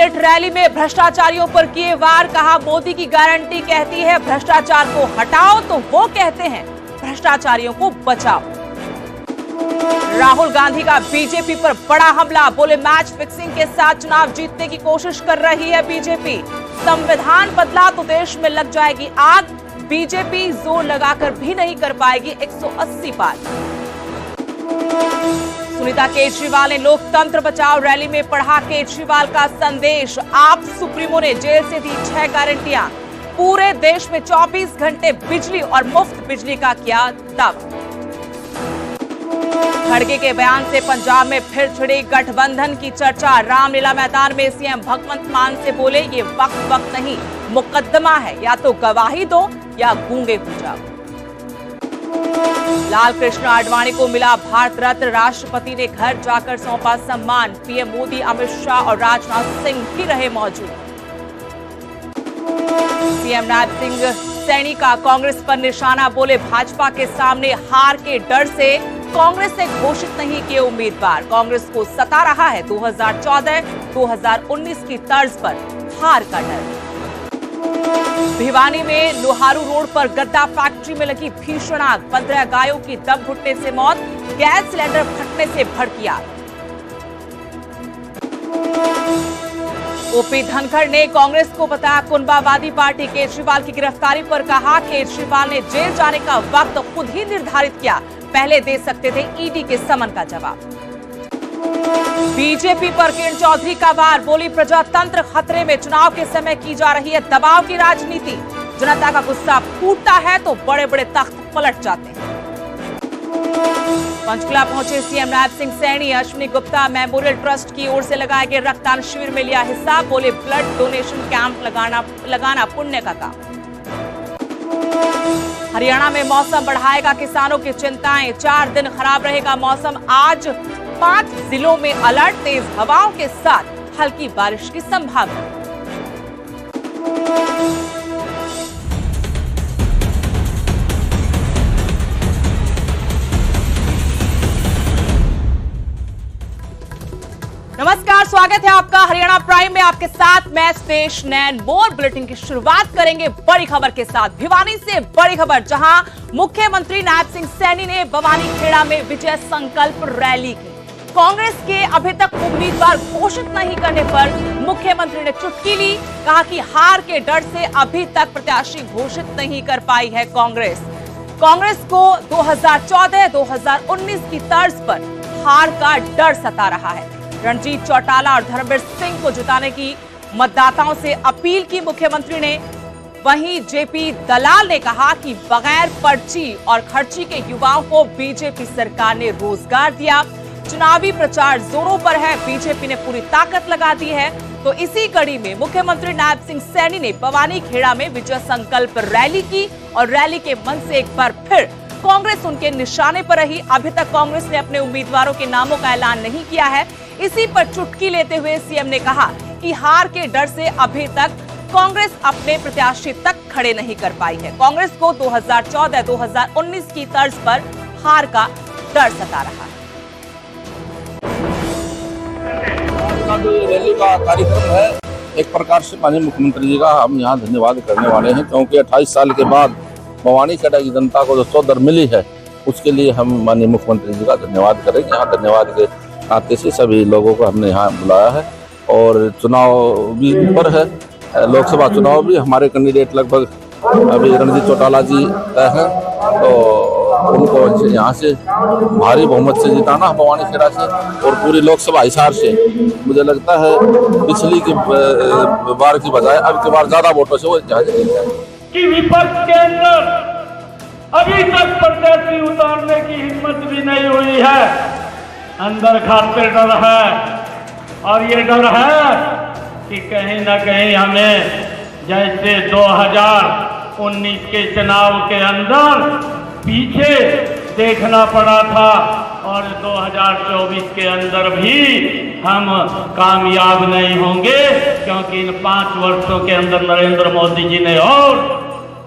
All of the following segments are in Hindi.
बुलेट रैली में भ्रष्टाचारियों पर किए वार। कहा, मोदी की गारंटी कहती है भ्रष्टाचार को हटाओ तो वो कहते हैं भ्रष्टाचारियों को बचाओ। राहुल गांधी का बीजेपी पर बड़ा हमला। बोले, मैच फिक्सिंग के साथ चुनाव जीतने की कोशिश कर रही है बीजेपी। संविधान बदला तो देश में लग जाएगी आग। बीजेपी जोर लगाकर भी नहीं कर पाएगी 180 पार। सुनीता केजरीवाल ने लोकतंत्र बचाओ रैली में पढ़ा केजरीवाल का संदेश। आप सुप्रीमो ने जेल से दी 6 गारंटियां। पूरे देश में 24 घंटे बिजली और मुफ्त बिजली का किया दावा। खड़गे के बयान से पंजाब में फिर छिड़ी गठबंधन की चर्चा। रामलीला मैदान में सीएम भगवंत मान से बोले, ये वक्त नहीं मुकदमा है, या तो गवाही दो या गूंगे हो जाओ। लाल कृष्ण आडवाणी को मिला भारत रत्न। राष्ट्रपति ने घर जाकर सौंपा सम्मान। पीएम मोदी, अमित शाह और राजनाथ सिंह भी रहे मौजूद। सीएम नायब सिंह सैनी का कांग्रेस पर निशाना। बोले, भाजपा के सामने हार के डर से कांग्रेस ने घोषित नहीं किए उम्मीदवार। कांग्रेस को सता रहा है 2014-2019 की तर्ज पर हार का डर। भिवानी में लोहारू रोड पर गद्दा फैक्ट्री में लगी भीषण आग। 15 गायों की दम घुटने से मौत। गैस सिलेंडर फटने से भड़की आग। ओपी धनखड़ ने कांग्रेस को बताया कुनबावादी पार्टी। केजरीवाल की गिरफ्तारी पर कहा, केजरीवाल ने जेल जाने का वक्त खुद ही निर्धारित किया, पहले दे सकते थे ईडी के समन का जवाब। बीजेपी पर किरण चौधरी का वार। बोली, प्रजातंत्र खतरे में। चुनाव के समय की जा रही है दबाव की राजनीति। जनता का गुस्सा फूटता है तो बड़े बड़े तख्त पलट जाते हैं। पंचकुला पहुंचे CM Nayab Singh Saini. Ashwini Gupta memorial trust की ओर से लगाए गए रक्तदान शिविर में लिया हिस्सा। बोले, ब्लड डोनेशन कैंप लगाना पुण्य का काम। हरियाणा में मौसम बढ़ाएगा किसानों की चिंताएं। 4 दिन खराब रहेगा मौसम। आज 5 जिलों में अलर्ट। तेज हवाओं के साथ हल्की बारिश की संभावना। नमस्कार, स्वागत है आपका हरियाणा प्राइम में। आपके साथ मैं स्पेश नैन मोर। बुलेटिन की शुरुआत करेंगे बड़ी खबर के साथ। भिवानी से बड़ी खबर, जहां मुख्यमंत्री नायब सिंह सैनी ने भवानी खेड़ा में विजय संकल्प रैली की। कांग्रेस के अभी तक उम्मीदवार घोषित नहीं करने पर मुख्यमंत्री ने चुटकी ली। कहा कि हार के डर से अभी तक प्रत्याशी घोषित नहीं कर पाई है कांग्रेस। कांग्रेस को 2014-2019 की तर्ज पर हार का डर सता रहा है। रणजीत चौटाला और धर्मवीर सिंह को जिताने की मतदाताओं से अपील की मुख्यमंत्री ने। वहीं जेपी दलाल ने कहा कि बगैर पर्ची और खर्ची के युवाओं को बीजेपी सरकार ने रोजगार दिया। चुनावी प्रचार जोरों पर है, बीजेपी ने पूरी ताकत लगा दी है। तो इसी कड़ी में मुख्यमंत्री नायब सिंह सैनी ने भवानी खेड़ा में विजय संकल्प रैली की और रैली के मंच से एक बार फिर कांग्रेस उनके निशाने पर रही। अभी तक कांग्रेस ने अपने उम्मीदवारों के नामों का ऐलान नहीं किया है। इसी पर चुटकी लेते हुए सीएम ने कहा कि हार के डर से अभी तक कांग्रेस अपने प्रत्याशी तक खड़े नहीं कर पाई है। कांग्रेस को 2014-2019 की तर्ज पर हार का डर सता रहा है। रैली का कार्यक्रम है, एक प्रकार से माननीय मुख्यमंत्री जी का हम यहाँ धन्यवाद करने वाले हैं, क्योंकि 28 साल के बाद भवानी खेड़ा की जनता को जो सौदर मिली है, उसके लिए हम माननीय मुख्यमंत्री जी का धन्यवाद करेंगे। यहाँ धन्यवाद के नाते से सभी लोगों को हमने यहाँ बुलाया है। और चुनाव भी ऊपर है, लोकसभा चुनाव भी हमारे कैंडिडेट लगभग अभी रणजीत चौटाला जी तय हैं, तो उनको यहाँ से भारी बहुमत से जिताना भवानी खेड़ा से और पूरी लोकसभा हिसार से। मुझे लगता है पिछली की बार की बजाय अब की बार ज्यादा वोटों से वो जीत जाएंगे। कि विपक्ष के अंदर अभी तक प्रत्याशी उतारने की हिम्मत भी नहीं हुई है। अंदर खाते डर है, और ये डर है कि कहीं ना कहीं हमें जैसे 2019 के चुनाव के अंदर पीछे देखना पड़ा था, और 2024 के अंदर भी हम कामयाब नहीं होंगे, क्योंकि इन 5 वर्षों के अंदर नरेंद्र मोदी जी ने और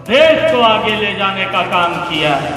देश को आगे ले जाने का काम किया है।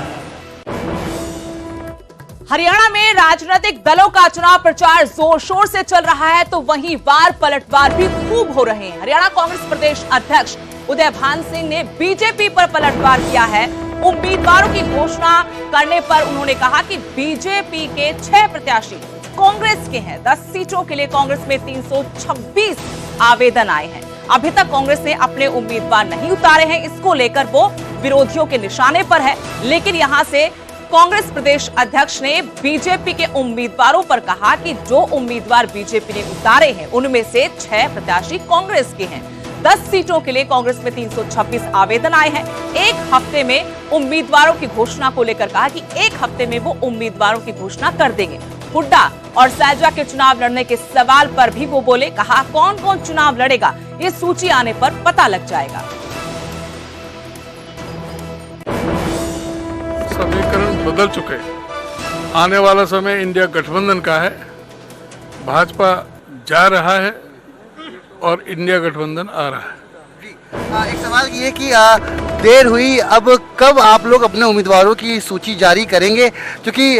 हरियाणा में राजनीतिक दलों का चुनाव प्रचार जोर शोर से चल रहा है, तो वहीं वार पलटवार भी खूब हो रहे हैं। हरियाणा कांग्रेस प्रदेश अध्यक्ष उदय भान सिंह ने बीजेपी पर पलटवार किया है। उम्मीदवारों की घोषणा करने पर उन्होंने कहा कि बीजेपी के 6 प्रत्याशी कांग्रेस के हैं। 10 सीटों के लिए कांग्रेस में 326 आवेदन आए हैं। अभी तक कांग्रेस ने अपने उम्मीदवार नहीं उतारे हैं, इसको लेकर वो विरोधियों के निशाने पर है। लेकिन यहां से कांग्रेस प्रदेश अध्यक्ष ने बीजेपी के उम्मीदवारों पर कहा कि जो उम्मीदवार बीजेपी ने उतारे हैं उनमें से 6 प्रत्याशी कांग्रेस के हैं। 10 सीटों के लिए कांग्रेस में 326 आवेदन आए हैं। एक हफ्ते में उम्मीदवारों की घोषणा को लेकर कहा कि एक हफ्ते में वो उम्मीदवारों की घोषणा कर देंगे। हुड्डा और सैलजा के चुनाव लड़ने के सवाल पर भी वो बोले, कहा कौन कौन चुनाव लड़ेगा ये सूची आने पर पता लग जाएगा। समीकरण बदल चुके हैं। आने वाला समय इंडिया गठबंधन का है। भाजपा जा रहा है और इंडिया गठबंधन आ रहा है। एक सवाल ये कि देर हुई, अब कब आप लोग अपने उम्मीदवारों की सूची जारी करेंगे? क्योंकि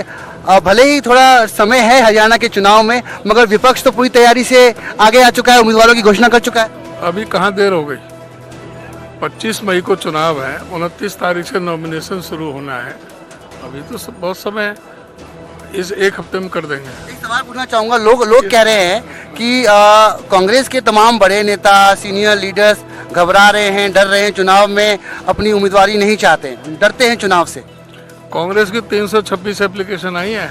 भले ही थोड़ा समय है हरियाणा के चुनाव में, मगर विपक्ष तो पूरी तैयारी से आगे आ चुका है, उम्मीदवारों की घोषणा कर चुका है। अभी कहाँ देर हो गई? 25 मई को चुनाव है, 29 तारीख से नॉमिनेशन शुरू होना है। अभी तो बहुत समय है, इस एक हफ्ते में कर देंगे। एक सवाल पूछना चाहूँगा, लोग कह रहे हैं कि कांग्रेस के तमाम बड़े नेता, सीनियर लीडर्स घबरा रहे हैं, डर रहे हैं, चुनाव में अपनी उम्मीदवारी नहीं चाहते, डरते हैं चुनाव से। कांग्रेस की 326 एप्लीकेशन आई है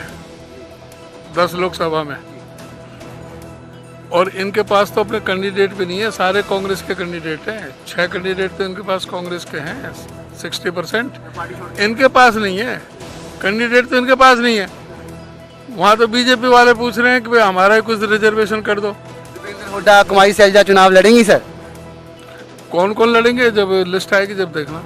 10 लोकसभा में, और इनके पास तो अपने कैंडिडेट भी नहीं है। सारे कांग्रेस के कैंडिडेट हैं। 6 कैंडिडेट तो इनके पास कांग्रेस के हैं, 60%। इनके पास नहीं है कैंडिडेट, तो इनके पास नहीं है। वहाँ तो बीजेपी वाले पूछ रहे हैं कि भाई हमारा ही कुछ रिजर्वेशन कर दो। हुड्डा, कुमारी सैलजा चुनाव लड़ेंगी सर? कौन कौन लड़ेंगे जब लिस्ट आएगी जब देखना।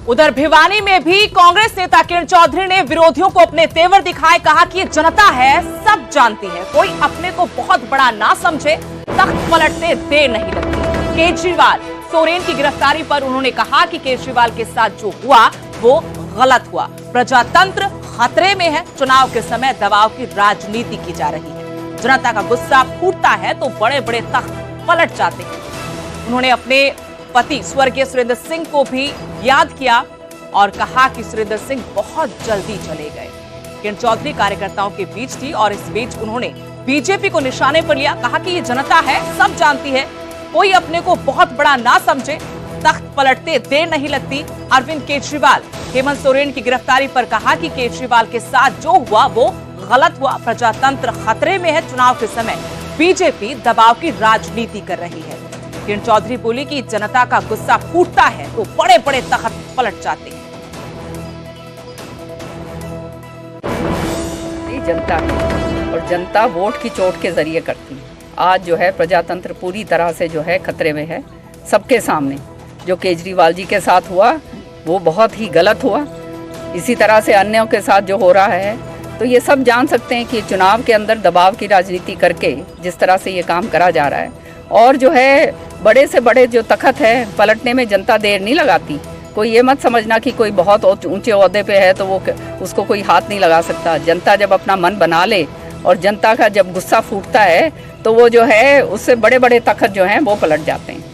उधर भिवानी में भी कांग्रेस नेता किरण चौधरी ने विरोधियों को अपने तेवर दिखाए। कहा कि ये जनता है, सब जानती है, कोई अपने को बहुत बड़ा ना समझे, तख्त पलटते देर नहीं लगती। केजरीवाल सोरेन की गिरफ्तारी पर उन्होंने कहा कि केजरीवाल के साथ जो हुआ वो गलत हुआ। प्रजातंत्र खतरे में है। चुनाव के समय दबाव की राजनीति की जा रही है। जनता का गुस्सा फूटता है तो बड़े बड़े तख्त पलट जाते हैं। उन्होंने अपने पति स्वर्गीय सुरेंद्र सिंह को भी याद किया और कहा कि सुरेंद्र सिंह बहुत जल्दी चले गए। किरण चौधरी कार्यकर्ताओं के बीच थी और इस बीच उन्होंने बीजेपी को निशाने पर लिया। कहा कि ये जनता है, सब जानती है, कोई अपने को बहुत बड़ा ना समझे, तख्त पलटते देर नहीं लगती। अरविंद केजरीवाल हेमंत सोरेन की गिरफ्तारी पर कहा कि केजरीवाल के साथ जो हुआ वो गलत हुआ। प्रजातंत्र खतरे में है। चुनाव के समय बीजेपी दबाव की राजनीति कर रही है। किरण चौधरी बोली कि जनता का गुस्सा फूटता है तो बड़े बड़े तख्त पलट जाते हैं। जनता है और जनता वोट की चोट के जरिए करती है। आज जो है प्रजातंत्र पूरी तरह से जो है खतरे में है। सबके सामने जो केजरीवाल जी के साथ हुआ वो बहुत ही गलत हुआ। इसी तरह से अन्यों के साथ जो हो रहा है, तो ये सब जान सकते हैं कि चुनाव के अंदर दबाव की राजनीति करके जिस तरह से ये काम करा जा रहा है, और जो है बड़े से बड़े जो तख्त है पलटने में जनता देर नहीं लगाती। कोई ये मत समझना कि कोई बहुत ऊंचे ओहदे पे है तो वो उसको कोई हाथ नहीं लगा सकता। जनता जब अपना मन बना ले और जनता का जब गुस्सा फूटता है तो वो जो है उससे बड़े बड़े तख्त जो हैं वो पलट जाते हैं।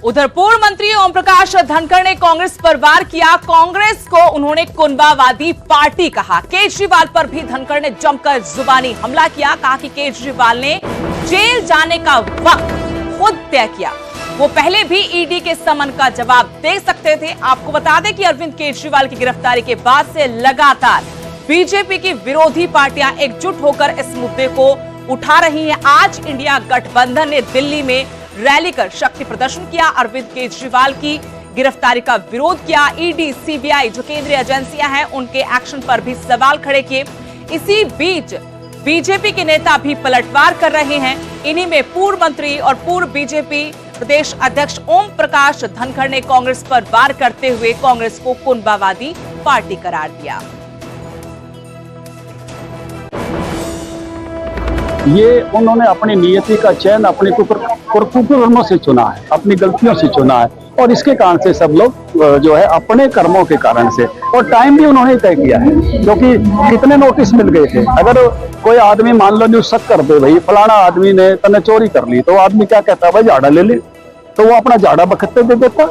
उधर पूर्व मंत्री ओम प्रकाश धनखड़ ने कांग्रेस पर वार किया। कांग्रेस को उन्होंने कुनबावादी पार्टी कहा। केजरीवाल पर भी धनखड़ ने जमकर जुबानी हमला किया। कहा कि केजरीवाल ने जेल जाने का वक्त खुद तय किया, वो पहले भी ईडी के समन का जवाब दे सकते थे। आपको बता दें कि अरविंद केजरीवाल की गिरफ्तारी के बाद से लगातार बीजेपी की विरोधी पार्टियां एकजुट होकर इस मुद्दे को उठा रही हैं। आज इंडिया गठबंधन ने दिल्ली में रैली कर शक्ति प्रदर्शन किया। अरविंद केजरीवाल की गिरफ्तारी का विरोध किया। ईडी, सीबीआई जो केंद्रीय एजेंसियां हैं उनके एक्शन पर भी सवाल खड़े किए। इसी बीच बीजेपी के नेता भी पलटवार कर रहे हैं। इन्हीं में पूर्व मंत्री और पूर्व बीजेपी प्रदेश अध्यक्ष ओम प्रकाश धनखड़ ने कांग्रेस पर वार करते हुए कांग्रेस को कुनबावादी पार्टी करार दिया। ये उन्होंने अपनी नियति का चयन अपने कुकर्मों से चुना है, अपनी गलतियों से चुना है, और इसके कारण से सब लोग जो है अपने कर्मों के कारण से, और टाइम भी उन्होंने तय किया है, क्योंकि कितने नोटिस मिल गए थे। अगर कोई आदमी मान लो न्यूज शक कर दे भाई फलाना आदमी ने तने चोरी कर ली, तो आदमी क्या कहता है भाई झाड़ा ले ले, तो वो अपना झाड़ा बखत्ते दे देता।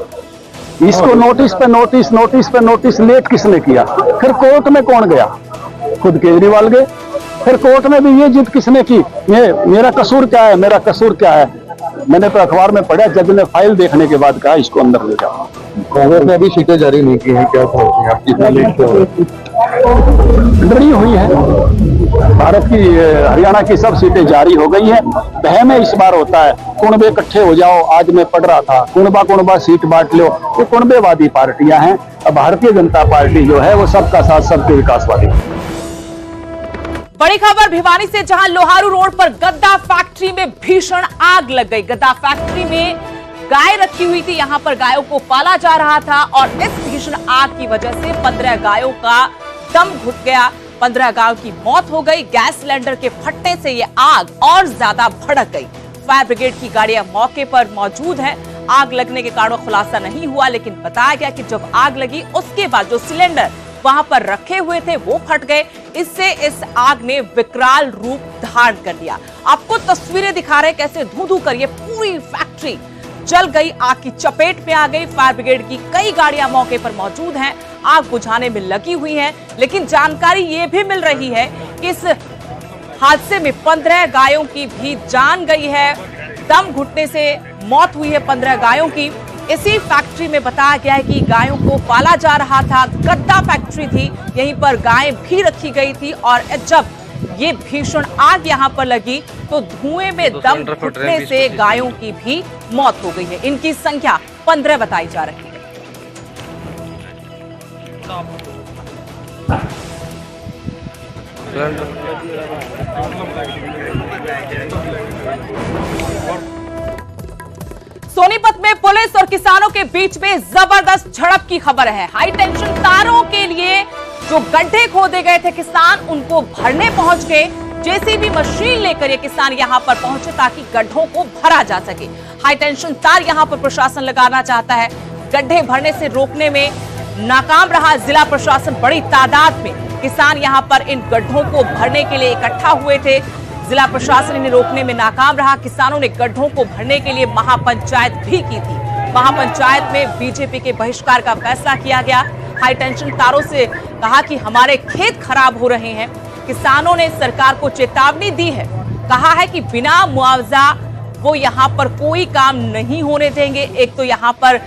इसको नोटिस पे नोटिस, नोटिस पे नोटिस लेट किसने किया? फिर कोर्ट में कौन गया? खुद केजरीवाल गए। फिर कोर्ट में भी ये जिद किसने की? ये मेरा कसूर क्या है, मेरा कसूर क्या है? मैंने तो अखबार में पढ़ा, जज ने फाइल देखने के बाद कहा इसको अंदर ले जाओ। कांग्रेस ने अभी सीटें जारी नहीं की हैं, क्या सोचते हैं आप? कितना लेट डरी हुई है भारत की, हरियाणा की सब सीटें जारी हो गई हैं। बह में इस बार होता है कुणबे इकट्ठे हो जाओ। आज मैं पढ़ रहा था कुणबा कुणबा सीट बांट लो, ये कुणबेवादी पार्टियां हैं। अब भारतीय जनता पार्टी जो है वो सबका साथ सबके विकासवादी। बड़ी खबर भिवानी से, जहां लोहारू रोड पर गद्दा फैक्ट्री में भीषण आग लग गई। गद्दा फैक्ट्री में गाय रखी हुई थी, यहां पर गायों को पाला जा रहा था और इस भीषण आग की वजह से 15 गायों का दम घुट गया, 15 गायों की मौत हो गई। गैस सिलेंडर के फटने से यह आग और ज्यादा भड़क गई। फायर ब्रिगेड की गाड़ियां मौके पर मौजूद हैं। आग लगने के कारण खुलासा नहीं हुआ, लेकिन बताया गया कि जब आग लगी उसके बाद जो सिलेंडर वहां पर रखे हुए थे वो फट गए। इससे इस आग ने विकराल रूप धारण कर लिया। आपको तस्वीरें दिखा रहे कैसे धू-धू कर ये पूरी फैक्ट्री जल गई, आग की चपेट में आ गई। फायर ब्रिगेड की कई गाड़ियां मौके पर मौजूद हैं, आग बुझाने में लगी हुई हैं। लेकिन जानकारी ये भी मिल रही है कि इस हादसे में 15 गायों की भी जान गई है, दम घुटने से मौत हुई है 15 गायों की। इसी फैक्ट्री में बताया गया है कि गायों को पाला जा रहा था। गद्दा फैक्ट्री थी, यहीं पर गायें भी रखी गई थी और जब ये भीषण आग यहां पर लगी तो धुएं में दम घुटने से गायों की भी मौत हो गई है। इनकी संख्या 15 बताई जा रही है। सोनीपत में पुलिस और किसानों के बीच में जबरदस्त झड़प की खबर है। हाई टेंशन तारों के लिए जो गड्ढे खोदे गए थे किसान, उनको भरने पहुंच गए। जेसीबी मशीन लेकर ये किसान यहां पर पहुंचे ताकि गड्ढों को भरा जा सके। हाई टेंशन तार यहां पर प्रशासन लगाना चाहता है, गड्ढे भरने से रोकने में नाकाम रहा जिला प्रशासन। बड़ी तादाद में किसान यहां पर इन गड्ढों को भरने के लिए इकट्ठा हुए थे, जिला प्रशासन इन्हें रोकने में नाकाम रहा। किसानों ने गड्ढों को भरने के लिए महापंचायत भी की थी। महापंचायत में बीजेपी के बहिष्कार का फैसला किया गया। हाई टेंशन तारों से कहा कि हमारे खेत खराब हो रहे हैं। किसानों ने सरकार को चेतावनी दी है, कहा है कि बिना मुआवजा वो यहाँ पर कोई काम नहीं होने देंगे। एक तो यहाँ पर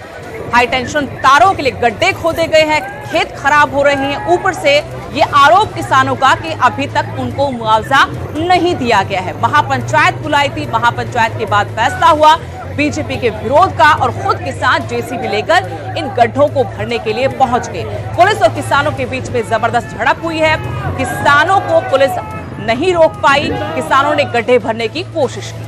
हाई टेंशन तारों के लिए गड्ढे खोदे गए हैं, खेत खराब हो रहे हैं, ऊपर से ये आरोप किसानों का कि अभी तक उनको मुआवजा नहीं दिया गया है। महापंचायत बुलाई थी, महापंचायत के बाद फैसला हुआ बीजेपी के विरोध का और खुद किसान जेसीबी लेकर इन गड्ढों को भरने के लिए पहुंच गए। पुलिस और किसानों के बीच में जबरदस्त झड़प हुई है। किसानों को पुलिस नहीं रोक पाई, किसानों ने गड्ढे भरने की कोशिश की।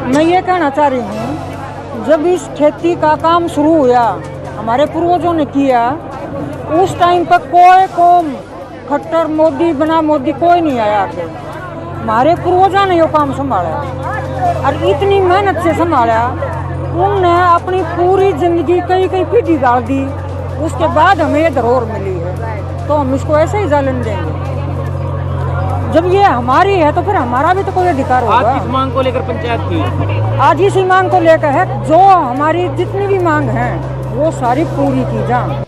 मैं ये कहना चाह रही हूँ, जब इस खेती का काम शुरू हुआ, हमारे पूर्वजों ने किया, उस टाइम पर कोई कौम खट्टर मोदी बना मोदी कोई नहीं आया आके। हमारे पूर्वजों ने ये काम संभाला और इतनी मेहनत से संभाला। उनने अपनी पूरी जिंदगी कई कई पीढ़ी डाल दी, उसके बाद हमें ये धरोहर मिली है, तो हम इसको ऐसे ही जालन देंगे। जब ये हमारी है तो फिर हमारा भी तो कोई अधिकार होगा। आज किस मांग को लेकर पंचायत की? आज इसी मांग को लेकर है, जो हमारी जितनी भी मांग है वो सारी पूरी की जाए।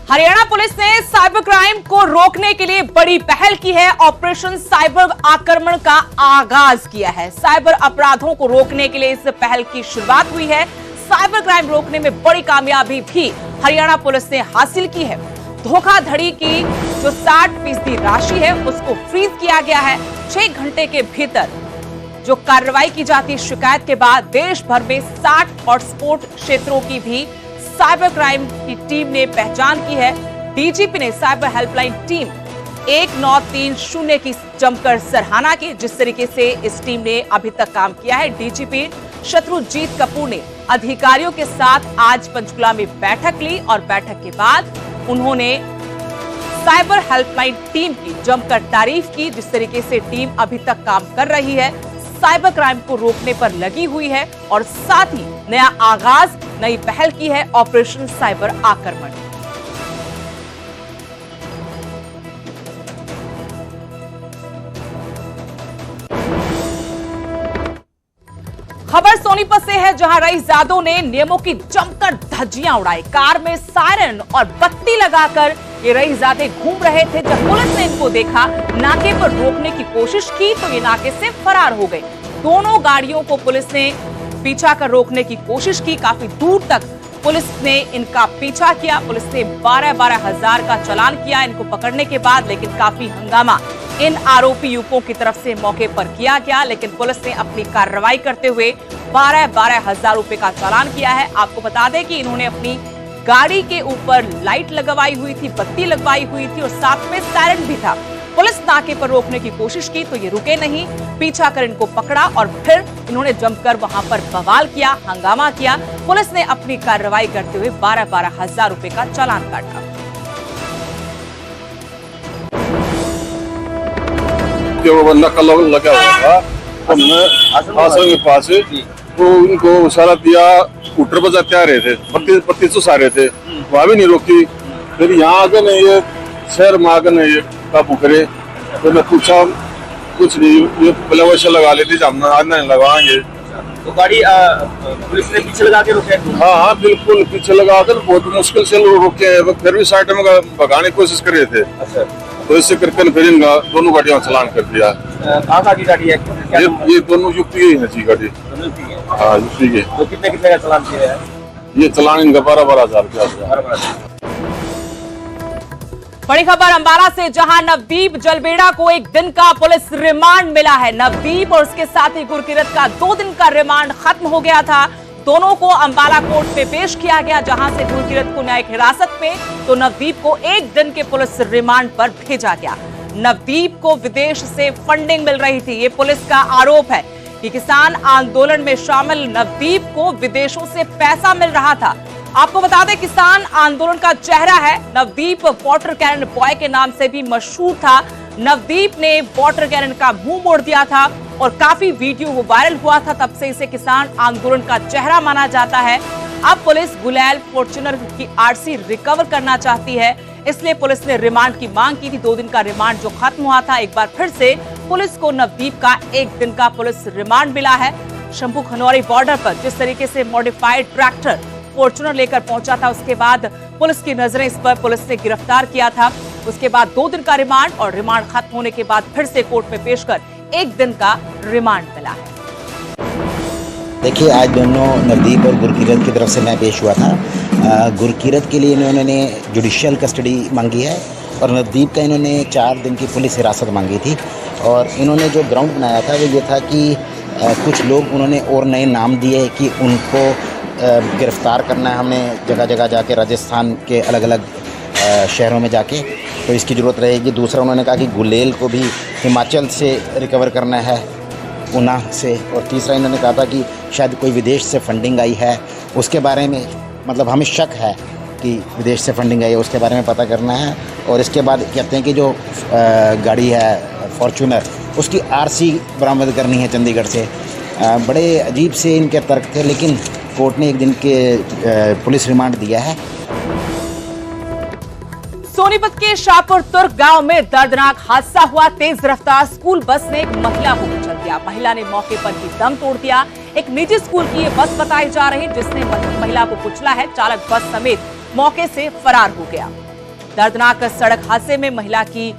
हरियाणा पुलिस ने साइबर क्राइम को रोकने के लिए बड़ी पहल की है। ऑपरेशन साइबर आक्रमण का आगाज किया है। साइबर अपराधों को रोकने के लिए इस पहल की शुरुआत हुई है। साइबर क्राइम रोकने में बड़ी कामयाबी भी हरियाणा पुलिस ने हासिल की है। धोखाधड़ी की जो 60% राशि है उसको फ्रीज किया गया है। 6 घंटे के भीतर जो कार्रवाई की जाती है शिकायत के बाद, देश भर में 60 हॉटस्पॉट क्षेत्रों की भी साइबर क्राइम की टीम ने पहचान की है। डीजीपी ने साइबर हेल्पलाइन टीम 1930 की जमकर सराहना की, जिस तरीके से इस टीम ने अभी तक काम किया है। डीजीपी शत्रुजीत कपूर ने अधिकारियों के साथ आज पंचकुला में बैठक ली और बैठक के बाद उन्होंने साइबर हेल्पलाइन टीम की जमकर तारीफ की। जिस तरीके से टीम अभी तक काम कर रही है, साइबर क्राइम को रोकने पर लगी हुई है और साथ ही नया आगाज, नई पहल की है ऑपरेशन साइबर आक्रमण। खबर सोनीपत से है, जहां रईसजादों ने नियमों की जमकर धज्जियां उड़ाई। कार में सायरन और बत्ती लगाकर ये रईसजादे घूम रहे थे। जब पुलिस ने इनको देखा, नाके पर रोकने की कोशिश की तो ये नाके से फरार हो गए। दोनों गाड़ियों को पुलिस ने पीछा कर रोकने की कोशिश की। काफी दूर तक पुलिस ने इनका पीछा किया। पुलिस ने 12-12 हजार का चालान किया इनको पकड़ने के बाद, लेकिन काफी हंगामा इन आरोपी युवकों की तरफ से मौके पर किया गया। लेकिन पुलिस ने अपनी कार्रवाई करते हुए 12-12 हजार रुपए का चालान किया है। आपको बता दें कि इन्होंने अपनी गाड़ी के ऊपर लाइट लगवाई हुई थी, बत्ती लगवाई हुई थी और साथ में सायरन भी था। पुलिस नाके पर रोकने की कोशिश की तो ये रुके नहीं, पीछा कर इनको पकड़ा और फिर इन्होंने जमकर वहां पर बवाल किया, हंगामा किया। पुलिस ने अपनी कार्रवाई करते हुए 12-12 हजार रुपए का चालान काटा। वो बंदा कल लगा हुआ था, हमने आश्रम के पास तो उनको इशारा दिया, स्कूटर पर जाते आ रहे थे, पत्ती चुसा रहे थे, वहां भी नहीं रोकी। फिर यहाँ आगे नहीं, ये शहर में आगे नहीं काबू करे। तो मैं पूछा, कुछ नहीं, ये फ्लावर से लगा लेती, हम आज नहीं लगाएंगे। तो गाड़ी पुलिस ने पीछे लगा के रोके? हाँ, बिल्कुल पीछे लगा कर बहुत मुश्किल से लोग रोके हैं। फिर भी साइड में भगाने की कोशिश कर रहे थे। अच्छा। तो इससे करके फिर इन दोनों गाड़ियों चालान कर दिया। कहाँ की गाड़ी है? ये दोनों यूपी की है जी गाड़ी। हाँ, यूपी के। तो कितने का चालान किया है? ये चालान इनका 12-12 हजार का। बड़ी खबर अंबाला से, जहां नवदीप जलबेड़ा को एक दिन का पुलिस रिमांड मिला है। नवदीप और उसके साथी गुरकीरत का 2 दिन का रिमांड खत्म हो गया था। दोनों को अंबाला कोर्ट में पेश किया गया, जहां से गुरकीरत को न्यायिक हिरासत में तो नवदीप को 1 दिन के पुलिस रिमांड पर भेजा गया। नवदीप को विदेश से फंडिंग मिल रही थी। ये पुलिस का आरोप है कि किसान आंदोलन में शामिल नवदीप को विदेशों से पैसा मिल रहा था। आपको बता दें, किसान आंदोलन का चेहरा है नवदीप। वाटर कैनन बॉय के नाम से भी मशहूर था। नवदीप ने वाटर कैनन का मुंह मोड़ दिया था और काफी वीडियो वो वायरल हुआ था। तब से इसे किसान आंदोलन का चेहरा माना जाता है। अब पुलिस गुलेल फॉर्च्यूनर की आरसी रिकवर करना चाहती है, इसलिए पुलिस ने रिमांड की मांग की थी। 2 दिन का रिमांड जो खत्म हुआ था, एक बार फिर से पुलिस को नवदीप का 1 दिन का पुलिस रिमांड मिला है। शंभू खनौरी बॉर्डर पर जिस तरीके से मॉडिफाइड ट्रैक्टर फॉर्च्यूनर लेकर पहुंचा था, उसके बाद पुलिस की नजरें इस पर, पुलिस ने गिरफ्तार किया था। उसके बाद 2 दिन का रिमांड और रिमांड खत्म होने के बाद फिर से कोर्ट में पेश कर 1 दिन का रिमांड मिला है। देखिए, आज दोनों नवदीप और गुरकीरत की तरफ से मैं पेश हुआ था। गुरकीरत के लिए इन्होंने जुडिशियल कस्टडी मांगी है और नवदीप का इन्होंने 4 दिन की पुलिस हिरासत मांगी थी। और इन्होंने जो ग्राउंड बनाया था वो ये था कि कुछ लोग उन्होंने और नए नाम दिए कि उनको गिरफ्तार करना है हमें जगह जगह जाके, राजस्थान के अलग अलग शहरों में जाके, तो इसकी ज़रूरत रहेगी। दूसरा उन्होंने कहा कि गुलेल को भी हिमाचल से रिकवर करना है, ऊना से। और तीसरा इन्होंने कहा था कि शायद कोई विदेश से फंडिंग आई है, उसके बारे में मतलब हमें शक है कि विदेश से फंडिंग आई है, उसके बारे में पता करना है। और इसके बाद कहते हैं कि जो गाड़ी है फॉर्च्यूनर, उसकी आरसी बरामद करनी है चंडीगढ़ से। बड़े अजीब से इनके तर्क थे, लेकिन कोर्ट ने 1 दिन के पुलिस रिमांड दिया है। सोनीपत के शाहपुर तुर्क गांव में दर्दनाक हादसा हुआ। तेज रफ्तार स्कूल बस ने एक महिला को कुचल दिया। महिला ने मौके पर ही दम तोड़ दिया। एक निजी स्कूल की ये बस बताई जा रही, जिसने महिला को कुचला है। चालक बस समेत मौके से फरार हो गया। दर्दनाक सड़क हादसे में महिला की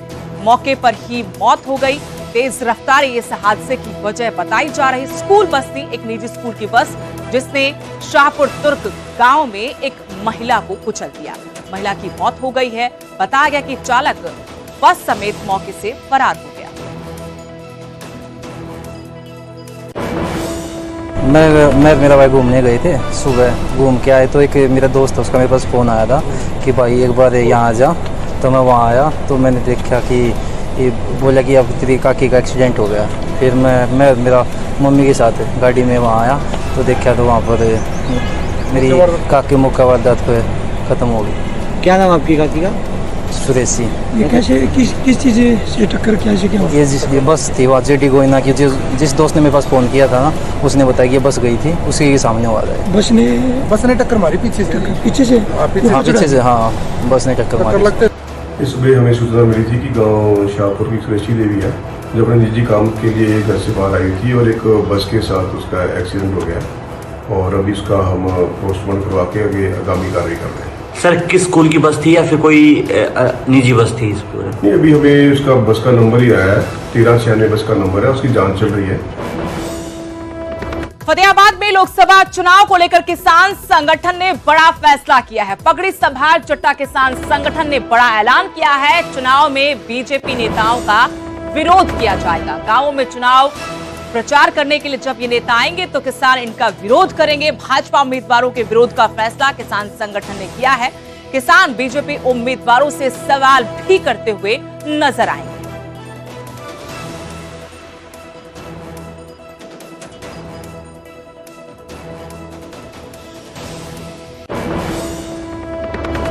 मौके पर ही मौत हो गई। तेज रफ्तारी इस हादसे की वजह बताई जा रही। स्कूल बस थी, एक निजी स्कूल की बस, जिसने शाहपुर तुर्क गांव में एक महिला को कुचल दिया। महिला की मौत हो गई है। बताया गया कि चालक बस समेत मौके से फरार हो गया। मैं मेरा भाई घूमने गए थे, सुबह घूम के आए तो एक मेरा दोस्त, उसका मेरे पास फ़ोन आया था कि भाई एक बार यहाँ आ जा। तो मैं वहाँ आया तो मैंने देखा कि ये बोला कि अब तेरी काकी का एक्सीडेंट हो गया। फिर मैं मेरा मम्मी के साथ गाड़ी में वहाँ आया तो देखा तो वहाँ पर मेरी काकी मुक्का वारदात पे ख़त्म हो गई। क्या नाम आपकी काकी का? सुरेशी। ये कैसे किस चीज़ से टक्कर कैसे क्या हुआ? ये बस थी वहाँ जेटी गोइना की। जिस दोस्त ने मेरे पास फ़ोन किया था ना उसने बताया कि बस गई थी, उसी के सामने हुआ था। बस ने टक्कर मारी पीछे से? हाँ पीछे से, हाँ बस ने टक्कर मारी। इस सुबह हमें सूचना मिली थी कि गांव शाहपुर की सुरेशी देवी है जो अपने निजी काम के लिए घर से बाहर आई थी और एक बस के साथ उसका एक्सीडेंट हो गया और अभी उसका हम पोस्टमार्टम करवा के आगे आगामी कार्रवाई कर रहे हैं। सर किस स्कूल की बस थी या फिर कोई निजी बस थी इस पूरे? नहीं, अभी हमें उसका बस का नंबर ही आया है, 1396 बस का नंबर है, उसकी जांच चल रही है। फतेहाबाद में लोकसभा चुनाव को लेकर किसान संगठन ने बड़ा फैसला किया है। पगड़ी संभाल चट्टा किसान संगठन ने बड़ा ऐलान किया है। चुनाव में बीजेपी नेताओं का विरोध किया जाएगा। गांवों में चुनाव प्रचार करने के लिए जब ये नेता आएंगे तो किसान इनका विरोध करेंगे। भाजपा उम्मीदवारों के विरोध का फैसला किसान संगठन ने किया है। किसान बीजेपी उम्मीदवारों से सवाल भी करते हुए नजर आएंगे।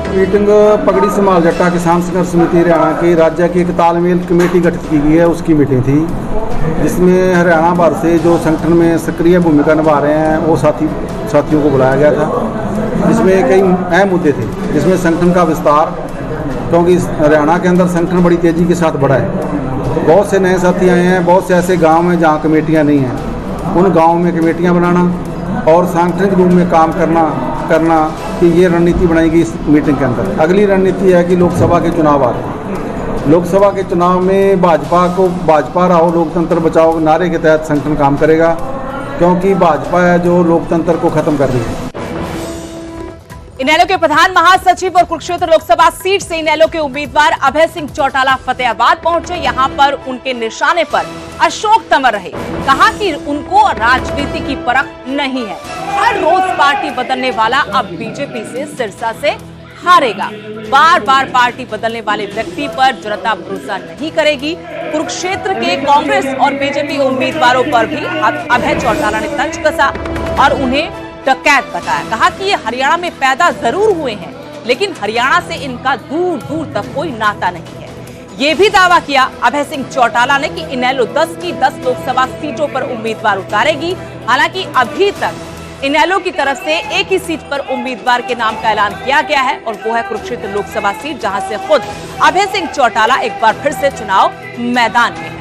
मीटिंग पगड़ी संभाल जट्टा किसान संघर्ष समिति हरियाणा की राज्य की एक तालमेल कमेटी गठित की गई है, उसकी मीटिंग थी जिसमें हरियाणा भर से जो संगठन में सक्रिय भूमिका निभा रहे हैं वो साथियों को बुलाया गया था। जिसमें कई अहम मुद्दे थे, जिसमें संगठन का विस्तार, क्योंकि हरियाणा के अंदर संगठन बड़ी तेज़ी के साथ बढ़ा है। बहुत से नए साथी आए हैं, बहुत से ऐसे गाँव हैं जहाँ कमेटियाँ नहीं हैं, उन गाँव में कमेटियाँ बनाना और सांगठनिक रूप में काम करना कि ये रणनीति बनाई गई इस मीटिंग के अंदर। अगली रणनीति है कि लोकसभा के चुनाव आ रहे हैं। लोकसभा के चुनाव में भाजपा रहो लोकतंत्र बचाओ नारे के तहत संगठन काम करेगा, क्योंकि भाजपा है जो लोकतंत्र को खत्म कर रही है। इनेलो के प्रधान महासचिव और कुरुक्षेत्र लोकसभा सीट से इनेलो के उम्मीदवार अभय सिंह चौटाला फतेहाबाद पहुंचे। यहां पर उनके निशाने पर अशोक तंवर रहे। कहा कि उनको राजनीति की परख नहीं है। हर रोज पार्टी बदलने वाला अब बीजेपी से सिरसा से हारेगा। बार बार पार्टी बदलने वाले व्यक्ति पर जनता भरोसा नहीं करेगी। कुरुक्षेत्र के कांग्रेस और बीजेपी उम्मीदवारों पर भी अभय चौटाला ने तंज कसा और उन्हें डकैत बताया। कहा कि ये हरियाणा में पैदा जरूर हुए हैं, लेकिन हरियाणा से इनका दूर दूर तक कोई नाता नहीं है। ये भी दावा किया अभय सिंह चौटाला ने कि इनेलो 10 की 10 लोकसभा सीटों पर उम्मीदवार उतारेगी। हालांकि अभी तक इनेलो की तरफ से एक ही सीट पर उम्मीदवार के नाम का ऐलान किया गया है और वो है कुरुक्षेत्र लोकसभा सीट, जहां से खुद अभय सिंह चौटाला एक बार फिर से चुनाव मैदान में है।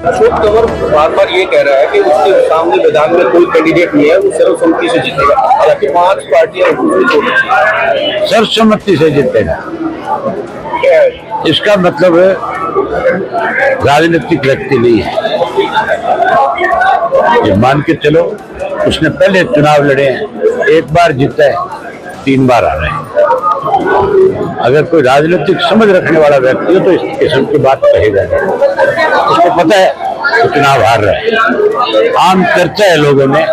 अशोक तंवर बार बार ये कह रहा है कि उसके सामने मैदान में कोई कैंडिडेट नहीं है, वो सर्वसम्मति से जीतेगा। हालांकि 5 पार्टियां सर्वसम्मति से जीतेगा, इसका मतलब राजनीतिक व्यक्ति नहीं है। ये मान के चलो उसने पहले चुनाव लड़े हैं, एक बार जीता है, 3 बार आ रहे हैं। अगर कोई राजनीतिक समझ रखने वाला व्यक्ति हो तो इस किस्म की बात कहेगा नहीं। उसको पता है तो चुनाव हार रहा है। आम चर्चा है लोगों में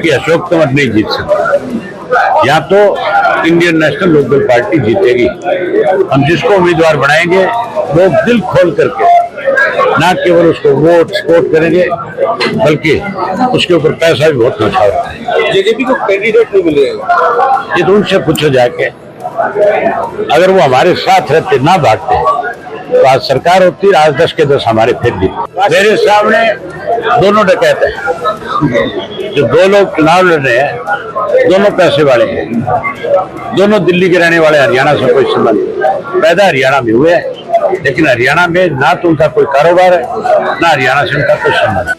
कि अशोक तंवर नहीं जीत सकता, या तो इंडियन नेशनल लोकदल पार्टी जीतेगी। हम जिसको उम्मीदवार बनाएंगे लोग दिल खोल करके ना केवल उसको वोट सपोर्ट करेंगे, बल्कि उसके ऊपर पैसा भी बहुत न्यौछावर है। जेजेपी को कैंडिडेट नहीं मिलेगा, ये तो उनसे पूछो जाके। अगर वो हमारे साथ रहते, ना भागते, तो आज सरकार होती, आज 10 के 10 हमारे फिर भी। मेरे सामने दोनों डकैत हैं। जो 2 लोग चुनाव लड़ रहे हैं, दोनों पैसे वाले हैं, दोनों दिल्ली के रहने वाले, हरियाणा से कोई संबंध। पैदा हरियाणा में हुए हैं, लेकिन हरियाणा में ना तो उनका कोई कारोबार है, ना हरियाणा से उनका कोई संबंध।